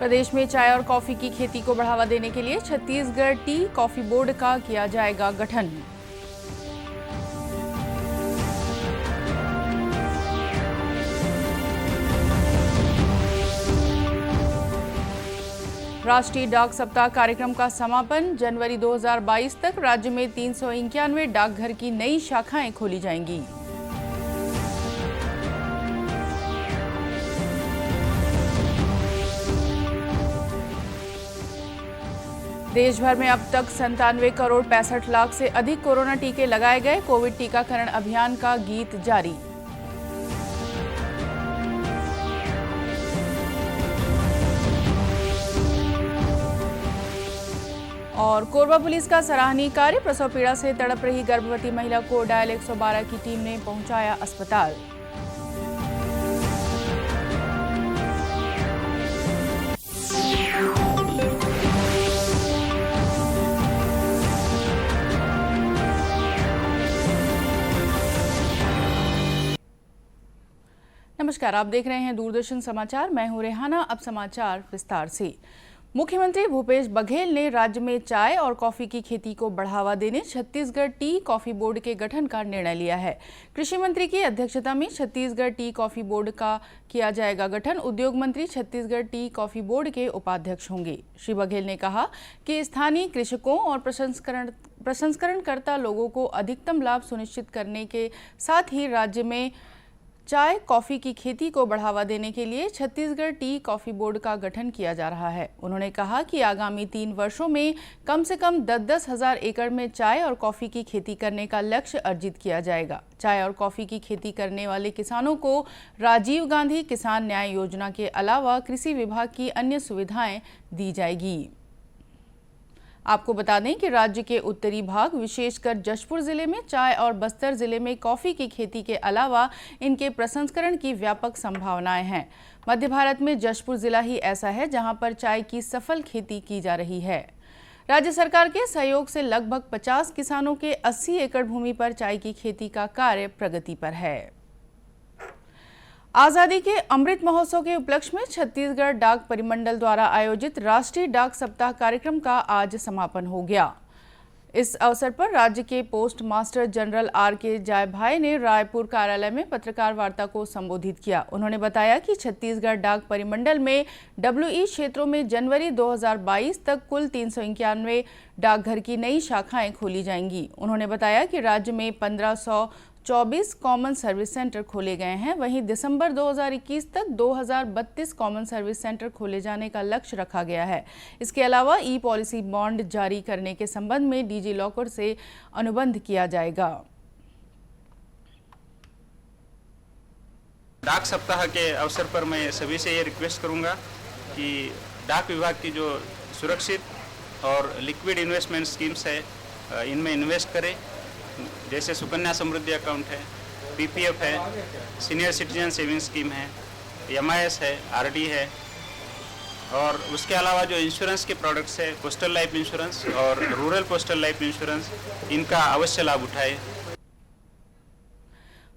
प्रदेश में चाय और कॉफी की खेती को बढ़ावा देने के लिए छत्तीसगढ़ टी कॉफी बोर्ड का किया जाएगा गठन। राष्ट्रीय डाक सप्ताह कार्यक्रम का समापन। जनवरी 2022 तक राज्य में 391 डाकघर की नई शाखाएं खोली जाएंगी। देश भर में अब तक 97 करोड़ 65 लाख से अधिक कोरोना टीके लगाए गए। कोविड टीकाकरण अभियान का गीत जारी। और कोरबा पुलिस का सराहनीय कार्य। प्रसव पीड़ा से तड़प रही गर्भवती महिला को डायल 112 की टीम ने पहुंचाया अस्पताल। नमस्कार, आप देख रहे हैं दूरदर्शन समाचार। मैं हूं रेहाना। अब समाचार विस्तार से। मुख्यमंत्री भूपेश बघेल ने राज्य में चाय और कॉफी की खेती को बढ़ावा देने छत्तीसगढ़ टी कॉफी बोर्ड के गठन का निर्णय लिया है। कृषि मंत्री की अध्यक्षता में छत्तीसगढ़ टी कॉफी बोर्ड का किया जाएगा गठन। उद्योग मंत्री छत्तीसगढ़ टी कॉफी बोर्ड के उपाध्यक्ष होंगे। श्री बघेल ने कहा कि स्थानीय कृषकों और प्रसंस्करणकर्ता लोगों को अधिकतम लाभ सुनिश्चित करने के साथ ही राज्य में चाय कॉफी की खेती को बढ़ावा देने के लिए छत्तीसगढ़ टी कॉफी बोर्ड का गठन किया जा रहा है। उन्होंने कहा कि आगामी 3 वर्षों में कम से कम 10-10 हजार एकड़ में चाय और कॉफी की खेती करने का लक्ष्य अर्जित किया जाएगा। चाय और कॉफी की खेती करने वाले किसानों को राजीव गांधी किसान न्याय योजना के अलावा कृषि विभाग की अन्य सुविधाएं दी जाएगी। आपको बता दें कि राज्य के उत्तरी भाग विशेषकर जशपुर जिले में चाय और बस्तर जिले में कॉफी की खेती के अलावा इनके प्रसंस्करण की व्यापक संभावनाएं हैं। मध्य भारत में जशपुर जिला ही ऐसा है जहां पर चाय की सफल खेती की जा रही है। राज्य सरकार के सहयोग से लगभग 50 किसानों के 80 एकड़ भूमि पर चाय की खेती का कार्य प्रगति पर है। आजादी के अमृत महोत्सव के उपलक्ष्य में छत्तीसगढ़ डाक परिमंडल द्वारा आयोजित राष्ट्रीय डाक सप्ताह कार्यक्रम का आज समापन हो गया। इस अवसर पर राज्य के post master general R.K. Jaybhai ने रायपुर कार्यालय में पत्रकार वार्ता को संबोधित किया। उन्होंने बताया कि छत्तीसगढ़ डाक परिमंडल में WE क्षेत्रों में जनवरी 2022 तक कुल 391 डाकघर की नई शाखाएं खोली जाएंगी। उन्होंने बताया कि राज्य में 1524 कॉमन सर्विस सेंटर खोले गए हैं। वहीं दिसंबर 2021 तक 2032 कॉमन सर्विस सेंटर खोले जाने का लक्ष्य रखा गया है। इसके अलावा ई पॉलिसी बॉन्ड जारी करने के संबंध में डिजी लॉकर से अनुबंध किया जाएगा। डाक सप्ताह के अवसर पर मैं सभी से ये रिक्वेस्ट करूंगा कि डाक विभाग की जो सुरक्षित और लिक्विड इन्वेस्टमेंट स्कीम्स है इनमें इन्वेस्ट करें। जैसे सुकन्या समृद्धि अकाउंट है, PPF है, सीनियर सिटीजन सेविंग स्कीम है, MIS है, RD है और उसके अलावा जो इंश्योरेंस के प्रोडक्ट्स है पोस्टल लाइफ इंश्योरेंस और रूरल पोस्टल लाइफ इंश्योरेंस, इनका अवश्य लाभ उठाए।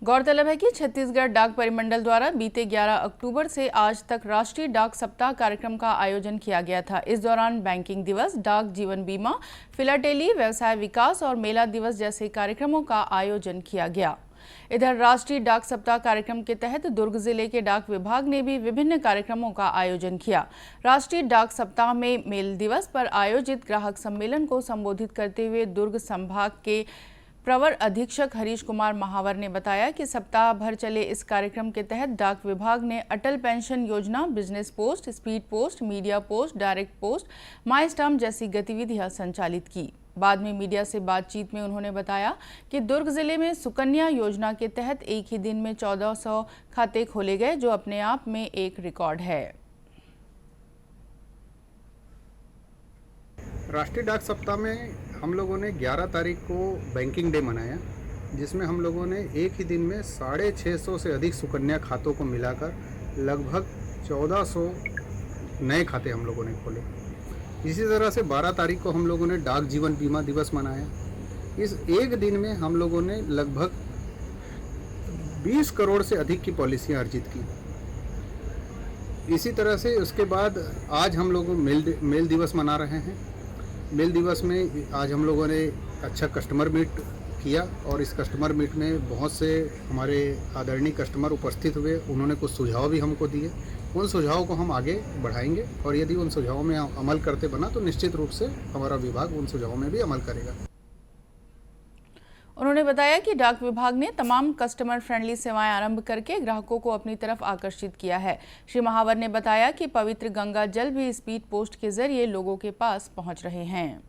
गौरतलब है कि छत्तीसगढ़ डाक परिमंडल द्वारा बीते 11 अक्टूबर से आज तक राष्ट्रीय डाक सप्ताह कार्यक्रम का आयोजन किया गया था। इस दौरान बैंकिंग दिवस, डाक जीवन बीमा, फिलाटेली, व्यवसाय विकास और मेला दिवस जैसे कार्यक्रमों का आयोजन किया गया। इधर राष्ट्रीय डाक सप्ताह कार्यक्रम के तहत दुर्ग जिले के डाक विभाग ने भी विभिन्न कार्यक्रमों का आयोजन किया। राष्ट्रीय डाक सप्ताह में मेल दिवस पर आयोजित ग्राहक सम्मेलन को संबोधित करते हुए दुर्ग संभाग के प्रवर अधीक्षक हरीश कुमार महावर ने बताया कि सप्ताह भर चले इस कार्यक्रम के तहत डाक विभाग ने अटल पेंशन योजना, business post, speed post, media post, direct post, my stamp जैसी गतिविधियां संचालित की। बाद में मीडिया से बातचीत में उन्होंने बताया कि दुर्ग जिले में सुकन्या योजना के तहत एक ही दिन में 1400 खाते खोले गए, जो अपने आप में एक रिकॉर्ड है। राष्ट्रीय डाक सप्ताह में हम लोगों ने 11 तारीख को बैंकिंग डे मनाया, जिसमें हम लोगों ने एक ही दिन में 650 से अधिक सुकन्या खातों को मिलाकर लगभग 1400 नए खाते हम लोगों ने खोले। इसी तरह से 12 तारीख को हम लोगों ने डाक जीवन बीमा दिवस मनाया। इस एक दिन में हम लोगों ने लगभग 20 करोड़ से अधिक की पॉलिसियां अर्जित की। इसी तरह से उसके बाद आज हम लोग मेल दिवस मना रहे हैं। मेल दिवस में आज हम लोगों ने अच्छा कस्टमर मीट किया और इस कस्टमर मीट में बहुत से हमारे आदरणीय कस्टमर उपस्थित हुए। उन्होंने कुछ सुझाव भी हमको दिए। उन सुझावों को हम आगे बढ़ाएंगे और यदि उन सुझावों में अमल करते बना तो निश्चित रूप से हमारा विभाग उन सुझावों में भी अमल करेगा। उन्होंने बताया कि डाक विभाग ने तमाम कस्टमर फ्रेंडली सेवाएं आरंभ करके ग्राहकों को अपनी तरफ आकर्षित किया है। श्री महावर ने बताया कि पवित्र गंगा जल भी स्पीड पोस्ट के जरिए लोगों के पास पहुंच रहे हैं।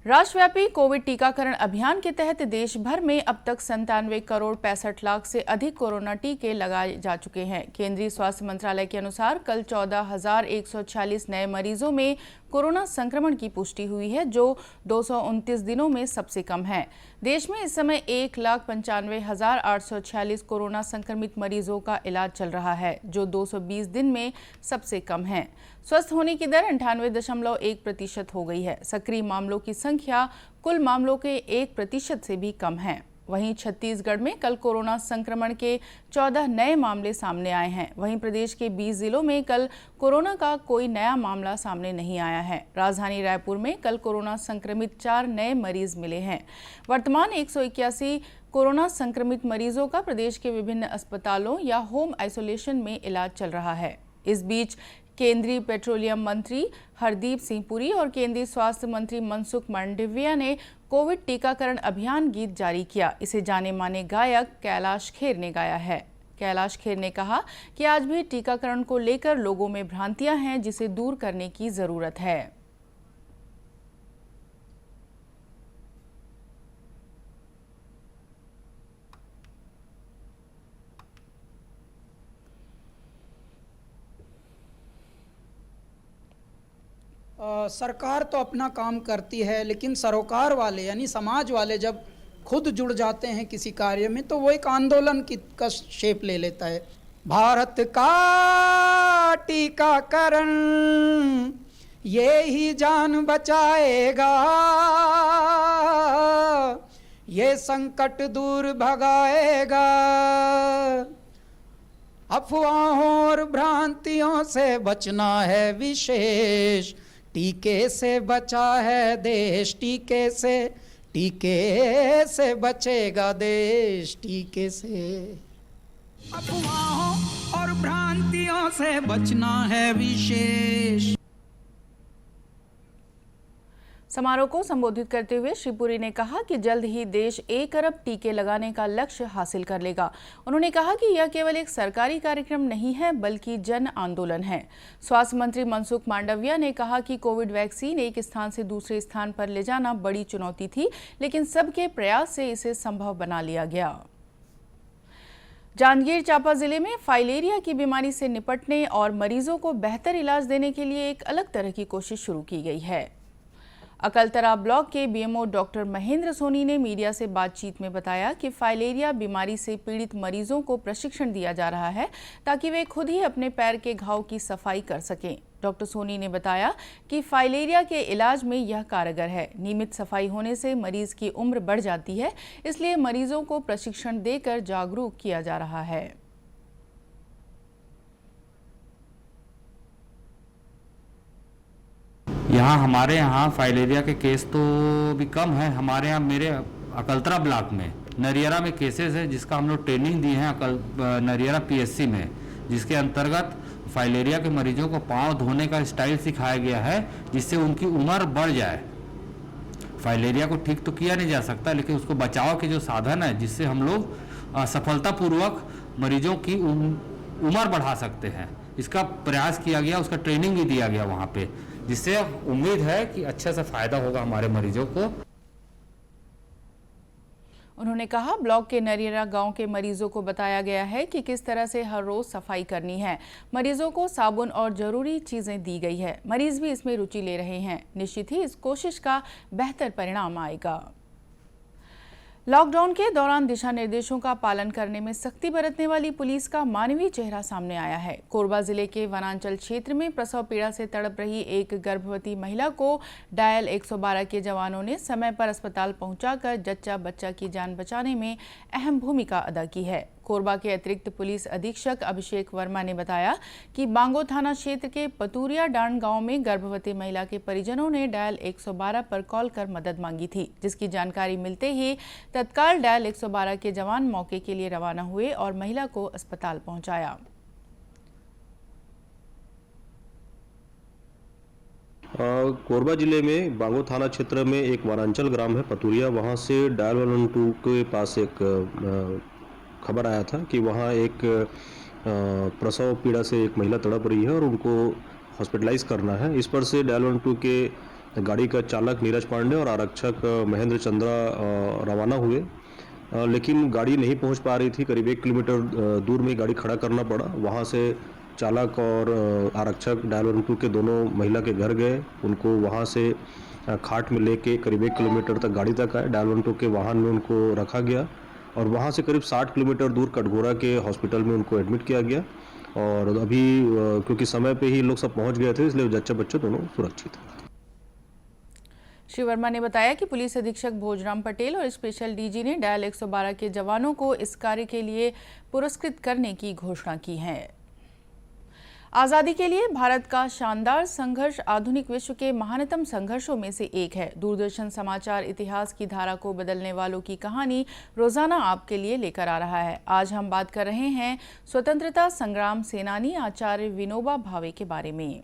राष्ट्रव्यापी कोविड टीकाकरण अभियान के तहत देश भर में अब तक 97 करोड़ 65 लाख से अधिक कोरोना टीके लगाए जा चुके हैं। केंद्रीय स्वास्थ्य मंत्रालय के अनुसार कल 14,146 नए मरीजों में कोरोना संक्रमण की पुष्टि हुई है, जो 229 दिनों में सबसे कम है। देश में इस समय 1,95,846 कोरोना संक्रमित मरीजों का इलाज चल रहा है, जो 220 दिन में सबसे कम है। स्वस्थ होने की दर 98.1% हो गई है। सक्रिय मामलों की संख्या कुल मामलों के 1% से भी कम है। वहीं छत्तीसगढ़ में कल कोरोना संक्रमण के 14 नए मामले सामने आए हैं। वहीं प्रदेश के 20 जिलों में कल कोरोना का कोई नया मामला सामने नहीं आया है। राजधानी रायपुर में कल कोरोना संक्रमित 4 नए मरीज मिले हैं। वर्तमान 181 कोरोना संक्रमित मरीजों का प्रदेश के विभिन्न अस्पतालों या होम आइसोलेशन में इलाज चल रहा है। इस बीच केंद्रीय पेट्रोलियम मंत्री हरदीप सिंह पुरी और केंद्रीय स्वास्थ्य मंत्री मनसुख मांडविया ने कोविड टीकाकरण अभियान गीत जारी किया। इसे जाने माने गायक कैलाश खेर ने गाया है। कैलाश खेर ने कहा कि आज भी टीकाकरण को लेकर लोगों में भ्रांतियां हैं, जिसे दूर करने की जरूरत है। सरकार तो अपना काम करती है, लेकिन सरोकार वाले यानी समाज वाले जब खुद जुड़ जाते हैं किसी कार्य में तो वो एक आंदोलन का शेप ले लेता है। भारत का टीकाकरण ये ही जान बचाएगा, ये संकट दूर भगाएगा, अफवाहों और भ्रांतियों से बचना है विशेष, टीके से बचा है देश, टीके से बचेगा देश, टीके से। अफवाहों और भ्रांतियों से बचना है विशेष। समारोह को संबोधित करते हुए श्री पुरी ने कहा कि जल्द ही देश 1 अरब टीके लगाने का लक्ष्य हासिल कर लेगा। उन्होंने कहा कि यह केवल एक सरकारी कार्यक्रम नहीं है, बल्कि जन आंदोलन है। स्वास्थ्य मंत्री मनसुख मांडविया ने कहा कि कोविड वैक्सीन एक स्थान से दूसरे स्थान पर ले जाना बड़ी चुनौती थी, लेकिन सबके प्रयास से इसे संभव बना लिया गया। जांजगीर चांपा जिले में फाइलेरिया की बीमारी से निपटने और मरीजों को बेहतर इलाज देने के लिए एक अलग तरह की कोशिश शुरू की गई है। अकलतरा ब्लॉक के बीएमओ डॉक्टर महेंद्र सोनी ने मीडिया से बातचीत में बताया कि फाइलेरिया बीमारी से पीड़ित मरीजों को प्रशिक्षण दिया जा रहा है, ताकि वे खुद ही अपने पैर के घाव की सफाई कर सकें। डॉक्टर सोनी ने बताया कि फाइलेरिया के इलाज में यह कारगर है। नियमित सफाई होने से मरीज की उम्र बढ़ जाती है, इसलिए मरीजों को प्रशिक्षण देकर जागरूक किया जा रहा है। हमारे यहाँ फाइलेरिया के केस तो भी कम है। हमारे यहाँ मेरे अकलतरा ब्लॉक में नरियरा में केसेस है, जिसका हम लोग ट्रेनिंग दी है नरियरा पीएससी में, जिसके अंतर्गत फाइलेरिया के मरीजों को पाँव धोने का स्टाइल सिखाया गया है, जिससे उनकी उम्र बढ़ जाए। फाइलेरिया को ठीक तो किया नहीं जा सकता, लेकिन उसको बचाव के जो साधन है, जिससे हम लोग सफलतापूर्वक मरीजों की उम्र बढ़ा सकते हैं, इसका प्रयास किया गया, उसका ट्रेनिंग भी दिया गया वहाँ पे, जिससे उम्मीद है कि अच्छे से फायदा होगा हमारे मरीजों को। उन्होंने कहा, ब्लॉक के नरियरा गांव के मरीजों को बताया गया है कि किस तरह से हर रोज सफाई करनी है। मरीजों को साबुन और जरूरी चीजें दी गई है। मरीज भी इसमें रुचि ले रहे हैं। निश्चित ही इस कोशिश का बेहतर परिणाम आएगा। लॉकडाउन के दौरान दिशा निर्देशों का पालन करने में सख्ती बरतने वाली पुलिस का मानवीय चेहरा सामने आया है। कोरबा जिले के वनांचल क्षेत्र में प्रसव पीड़ा से तड़प रही एक गर्भवती महिला को डायल 112 के जवानों ने समय पर अस्पताल पहुंचाकर जच्चा बच्चा की जान बचाने में अहम भूमिका अदा की है। कोरबा के अतिरिक्त पुलिस अधीक्षक अभिषेक वर्मा ने बताया कि बांगो थाना क्षेत्र के पतूरिया डांड गांव में गर्भवती महिला के परिजनों ने डायल 112 पर कॉल कर मदद मांगी थी, जिसकी जानकारी मिलते ही तत्काल डायल 112 के जवान मौके के लिए रवाना हुए और महिला को अस्पताल पहुंचाया। कोरबा जिले में बांगो थाना क्षेत्र में एक वनांचल ग्राम है पतूरिया, वहाँ से डायल 112 के पास एक खबर आया था कि वहाँ एक प्रसव पीड़ा से एक महिला तड़प रही है और उनको हॉस्पिटलाइज करना है। इस पर से डायल 112 के गाड़ी का चालक नीरज पांडे और आरक्षक महेंद्र चंद्रा रवाना हुए, लेकिन गाड़ी नहीं पहुँच पा रही थी। करीब 1 किलोमीटर दूर में गाड़ी खड़ा करना पड़ा। वहाँ से चालक और आरक्षक डायल 112 के दोनों महिला के घर गए, उनको वहाँ से खाट में लेके करीब 1 किलोमीटर तक गाड़ी तक आए। डायल 112 के वाहन में उनको रखा गया और वहाँ से करीब 60 किलोमीटर दूर कटघोरा के हॉस्पिटल में उनको एडमिट किया गया। और अभी क्योंकि समय पे ही लोग सब पहुँच गए थे, इसलिए जच्चे बच्चे दोनों सुरक्षित हैं। श्री वर्मा ने बताया कि पुलिस अधीक्षक भोजराम पटेल और स्पेशल डीजी ने डायल 112 के जवानों को इस कार्य के लिए पुरस्कृत करने की घोषणा की है। आज़ादी के लिए भारत का शानदार संघर्ष आधुनिक विश्व के महानतम संघर्षों में से एक है। दूरदर्शन समाचार इतिहास की धारा को बदलने वालों की कहानी रोजाना आपके लिए लेकर आ रहा है। आज हम बात कर रहे हैं स्वतंत्रता संग्राम सेनानी आचार्य विनोबा भावे के बारे में।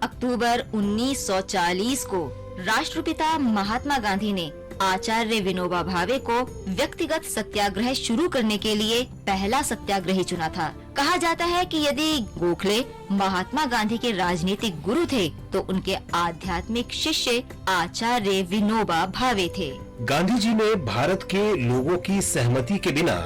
अक्टूबर 1940 को राष्ट्रपिता महात्मा गांधी ने आचार्य विनोबा भावे को व्यक्तिगत सत्याग्रह शुरू करने के लिए पहला सत्याग्रही चुना था। कहा जाता है कि यदि गोखले महात्मा गांधी के राजनीतिक गुरु थे तो उनके आध्यात्मिक शिष्य आचार्य विनोबा भावे थे। गांधी जी ने भारत के लोगों की सहमति के बिना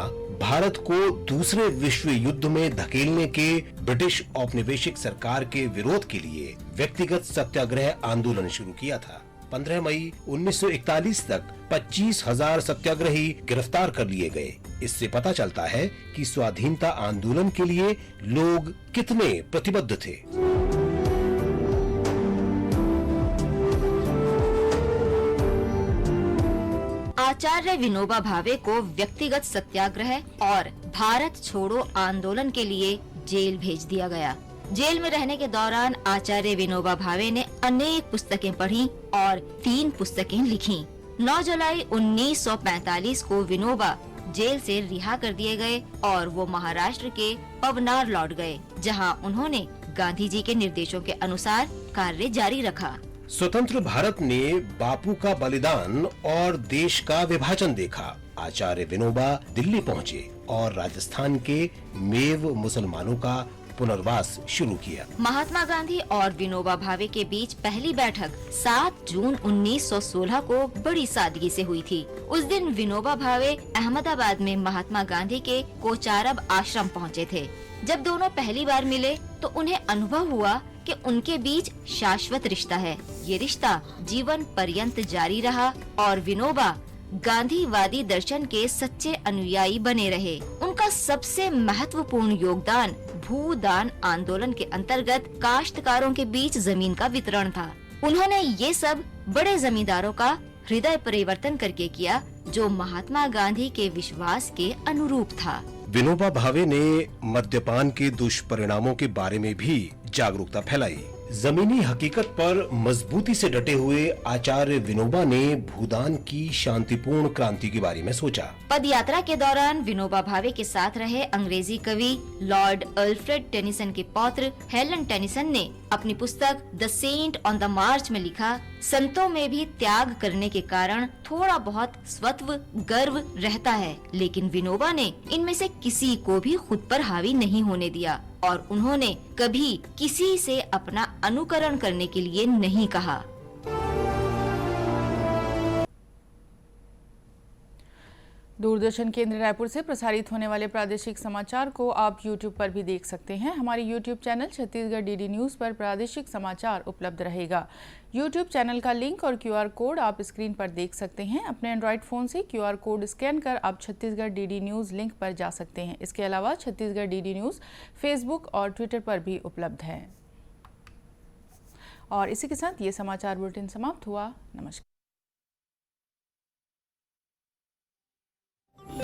भारत को दूसरे विश्व युद्ध में धकेलने के ब्रिटिश औपनिवेशिक सरकार के विरोध के लिए व्यक्तिगत सत्याग्रह आंदोलन शुरू किया था। 15 मई 1941 तक 25,000 सत्याग्रही गिरफ्तार कर लिए गए। इससे पता चलता है कि स्वाधीनता आंदोलन के लिए लोग कितने प्रतिबद्ध थे। आचार्य विनोबा भावे को व्यक्तिगत सत्याग्रह और भारत छोड़ो आंदोलन के लिए जेल भेज दिया गया। जेल में रहने के दौरान आचार्य विनोबा भावे ने अनेक पुस्तकें पढ़ी और 3 पुस्तकें लिखी। 9 जुलाई 1945 को विनोबा जेल से रिहा कर दिए गए और वो महाराष्ट्र के पवनार लौट गए, जहां उन्होंने गांधी जी के निर्देशों के अनुसार कार्य जारी रखा। स्वतंत्र भारत ने बापू का बलिदान और देश का विभाजन देखा। आचार्य विनोबा दिल्ली पहुँचे और राजस्थान के मेव मुसलमानों का पुनर्वास शुरू किया। महात्मा गांधी और विनोबा भावे के बीच पहली बैठक 7 जून 1916 को बड़ी सादगी से हुई थी। उस दिन विनोबा भावे अहमदाबाद में महात्मा गांधी के कोचारब आश्रम पहुँचे थे। जब दोनों पहली बार मिले तो उन्हें अनुभव हुआ कि उनके बीच शाश्वत रिश्ता है। ये रिश्ता जीवन पर्यंत जारी रहा और विनोबा गांधीवादी दर्शन के सच्चे अनुयायी बने रहे। उनका सबसे महत्वपूर्ण योगदान भूदान आंदोलन के अंतर्गत काश्तकारों के बीच जमीन का वितरण था। उन्होंने ये सब बड़े जमींदारों का हृदय परिवर्तन करके किया, जो महात्मा गांधी के विश्वास के अनुरूप था। विनोबा भावे ने मद्यपान के दुष्परिणामों के बारे में भी जागरूकता फैलाई। जमीनी हकीकत पर मजबूती से डटे हुए आचार्य विनोबा ने भूदान की शांतिपूर्ण क्रांति के बारे में सोचा। पद यात्रा के दौरान विनोबा भावे के साथ रहे अंग्रेजी कवि लॉर्ड अल्फ्रेड टेनिसन के पौत्र हेलन टेनिसन ने अपनी पुस्तक द सेंट ऑन द मार्च में लिखा, संतों में भी त्याग करने के कारण थोड़ा बहुत स्वत्व गर्व रहता है, लेकिन विनोबा ने इनमें से किसी को भी खुद पर हावी नहीं होने दिया और उन्होंने कभी किसी से अपना अनुकरण करने के लिए नहीं कहा। दूरदर्शन केंद्र रायपुर से प्रसारित होने वाले प्रादेशिक समाचार को आप YouTube पर भी देख सकते हैं। हमारे YouTube channel Chhattisgarh DD news पर प्रादेशिक समाचार उपलब्ध रहेगा। YouTube चैनल का लिंक और QR कोड आप स्क्रीन पर देख सकते हैं। अपने एंड्रॉयड फ़ोन से QR कोड स्कैन कर आप छत्तीसगढ़ DD न्यूज़ लिंक पर जा सकते हैं। इसके अलावा छत्तीसगढ़ DD न्यूज़ फेसबुक और ट्विटर पर भी उपलब्ध है। और इसी के साथ ये समाचार बुलेटिन समाप्त हुआ। नमस्कार।